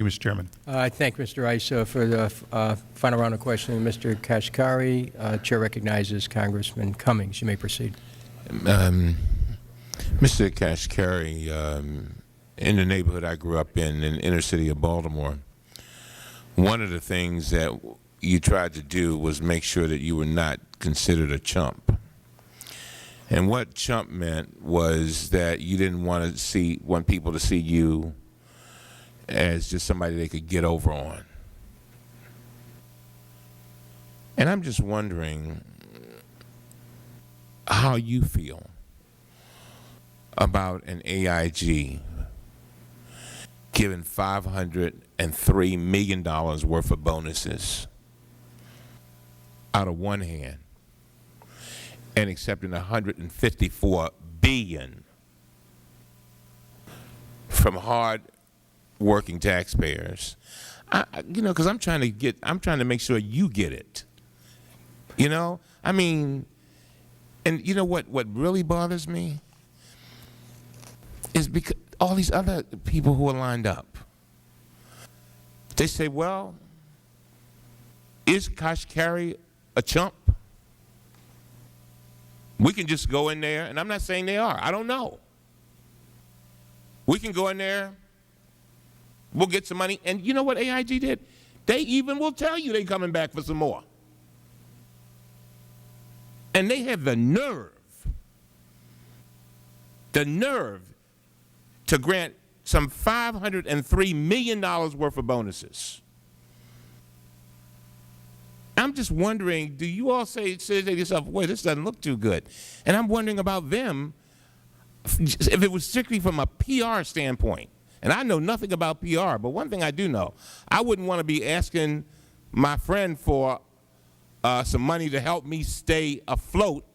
you, Mr. Chairman. I thank Mr. Rice for the final round of questioning. Mr. Kashkari, Chair recognizes Congressman Cummings. You may proceed. Mr. Kashkari, in the neighborhood I grew up in the inner city of Baltimore, one of the things that you tried to do was make sure that you were not considered a chump. And what chump meant was that you didn't want people to see you as just somebody they could get over on. And I'm just wondering how you feel about an AIG giving $503 million worth of bonuses out of one hand and accepting $154 billion from hard-working taxpayers. You know, because I'm trying to make sure you get it. You know, I mean, and you know what really bothers me is because all these other people who are lined up, they say, well, is Kashkari a chump? We can just go in there, and I'm not saying they are. I don't know. We can go in there, we'll get some money, and you know what AIG did? They even will tell you they're coming back for some more. And they have the nerve to grant some $503 million worth of bonuses. I'm just wondering, do you all say to yourself, wait, this doesn't look too good? And I'm wondering about them, if it was strictly from a PR standpoint. And I know nothing about PR, but one thing I do know, I wouldn't want to be asking my friend for some money to help me stay afloat,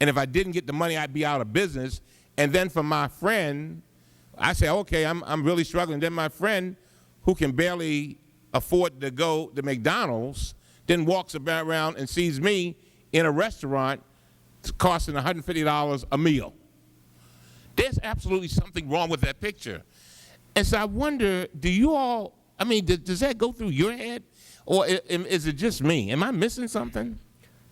and if I didn't get the money, I'd be out of business. And then for my friend, I say, okay, I'm really struggling. Then my friend, who can barely afford to go to McDonald's, then walks around and sees me in a restaurant costing $150 a meal. There's absolutely something wrong with that picture. And so I wonder, do you all, I mean, does that go through your head? Or is it just me? Am I missing something?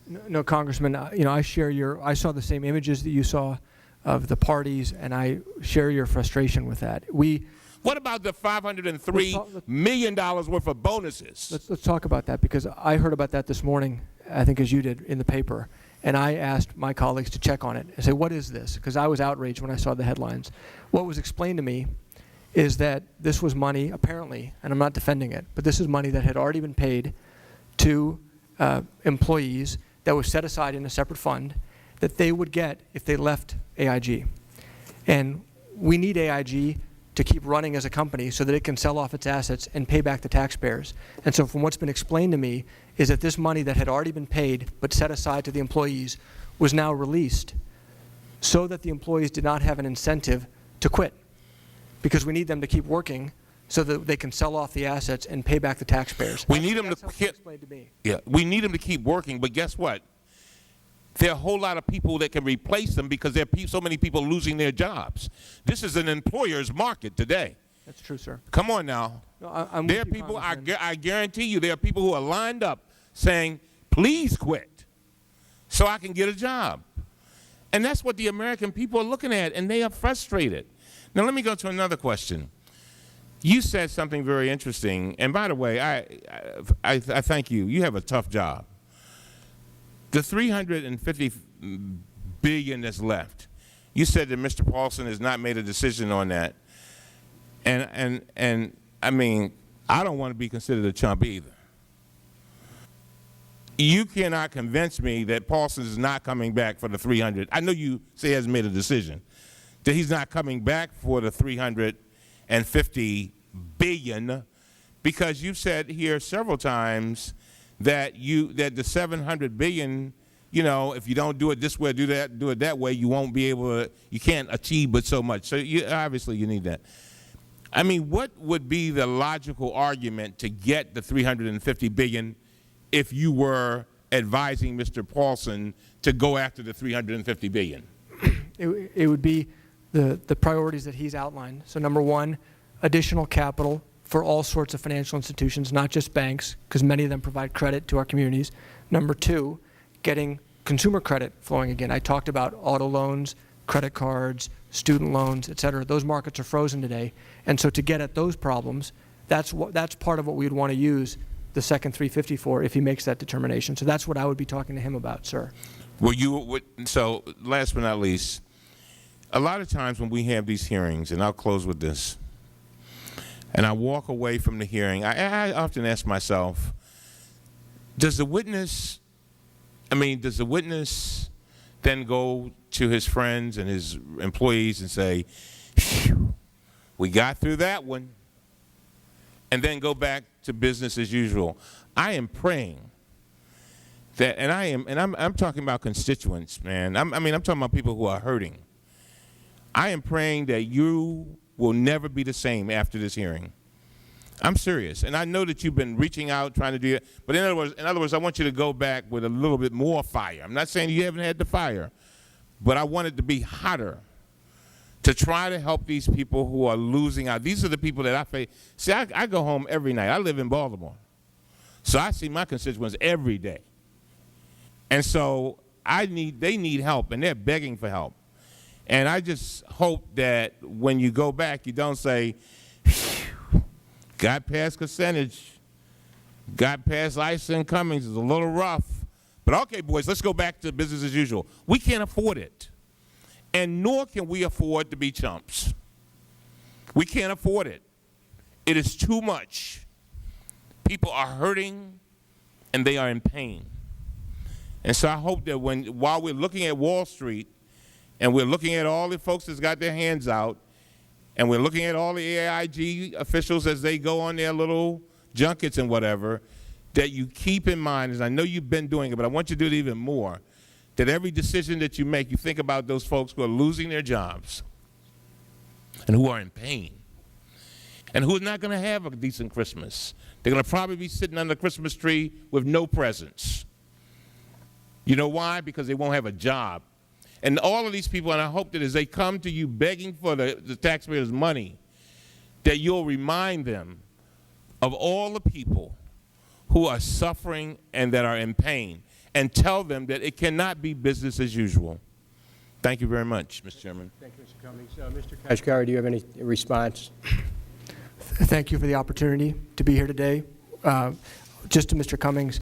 No, Congressman, you know, I saw the same images that you saw of the parties, and I share your frustration with that. What about the $503 million worth of bonuses? Let's talk about that, because I heard about that this morning, I think as you did, in the paper, and I asked my colleagues to check on it and say, what is this? Because I was outraged when I saw the headlines. What was explained to me is that this was money, apparently, and I'm not defending it, but this is money that had already been paid to employees that was set aside in a separate fund that they would get if they left AIG. And we need AIG to keep running as a company so that it can sell off its assets and pay back the taxpayers. And so from what's been explained to me is that this money that had already been paid but set aside to the employees was now released so that the employees did not have an incentive to quit, because we need them to keep working so that they can sell off the assets and pay back the taxpayers. We need them to explained to me. Yeah, we need them to keep working, but guess what? There are a whole lot of people that can replace them because there are so many people losing their jobs. This is an employer's market today. That's true, sir. Come on now. No, I'm there are with you, people, Congressman. I guarantee you, there are people who are lined up saying, please quit so I can get a job. And that's what the American people are looking at, and they are frustrated. Now let me go to another question. You said something very interesting, and by the way, I thank you. You have a tough job. The $350 billion that's left, you said that Mr. Paulson has not made a decision on that. And I mean, I don't want to be considered a chump either. You cannot convince me that Paulson is not coming back for the 300. I know you say he hasn't made a decision, that he's not coming back for the $350 billion, because you've said here several times that the $700 billion, you know, if you don't do it this way, do it that way, you won't be able to, you can't achieve but so much. So obviously you need that. I mean, what would be the logical argument to get the $350 billion if you were advising Mr. Paulson to go after the $350 billion? It would be the priorities that he's outlined. So number one, additional capital for all sorts of financial institutions, not just banks, because many of them provide credit to our communities. Number two, getting consumer credit flowing again. I talked about auto loans, credit cards, student loans, et cetera. Those markets are frozen today. And so to get at those problems, that's part of what we would want to use the second 350 for if he makes that determination. So that's what I would be talking to him about, sir. Well, so last but not least, a lot of times when we have these hearings, and I'll close with this, and I walk away from the hearing, I often ask myself, does the witness then go to his friends and his employees and say, phew, we got through that one, and then go back to business as usual? I am praying that, and I'm talking about constituents, man. I'm talking about people who are hurting. I am praying that you will never be the same after this hearing. I'm serious, and I know that you've been reaching out, trying to do it. But in other words, I want you to go back with a little bit more fire. I'm not saying you haven't had the fire, but I want it to be hotter to try to help these people who are losing out. These are the people that I face. See, I go home every night. I live in Baltimore, so I see my constituents every day, and so they need help, and they're begging for help. And I just hope that when you go back, you don't say, got past percentage, got past Ice and Cummings, is a little rough. But okay, boys, let's go back to business as usual. We can't afford it. And nor can we afford to be chumps. We can't afford it. It is too much. People are hurting, and they are in pain. And so I hope that while we're looking at Wall Street, and we're looking at all the folks that's got their hands out, and we're looking at all the AIG officials as they go on their little junkets and whatever, that you keep in mind, as I know you've been doing it, but I want you to do it even more, that every decision that you make, you think about those folks who are losing their jobs and who are in pain and who are not going to have a decent Christmas. They're going to probably be sitting under the Christmas tree with no presents. You know why? Because they won't have a job. And all of these people, and I hope that as they come to you begging for the taxpayers' money, that you'll remind them of all the people who are suffering and that are in pain, and tell them that it cannot be business as usual. Thank you very much, Mr. Chairman. Thank you, Mr. Cummings. Mr. Kashkari, do you have any response? Thank you for the opportunity to be here today. Just to Mr. Cummings,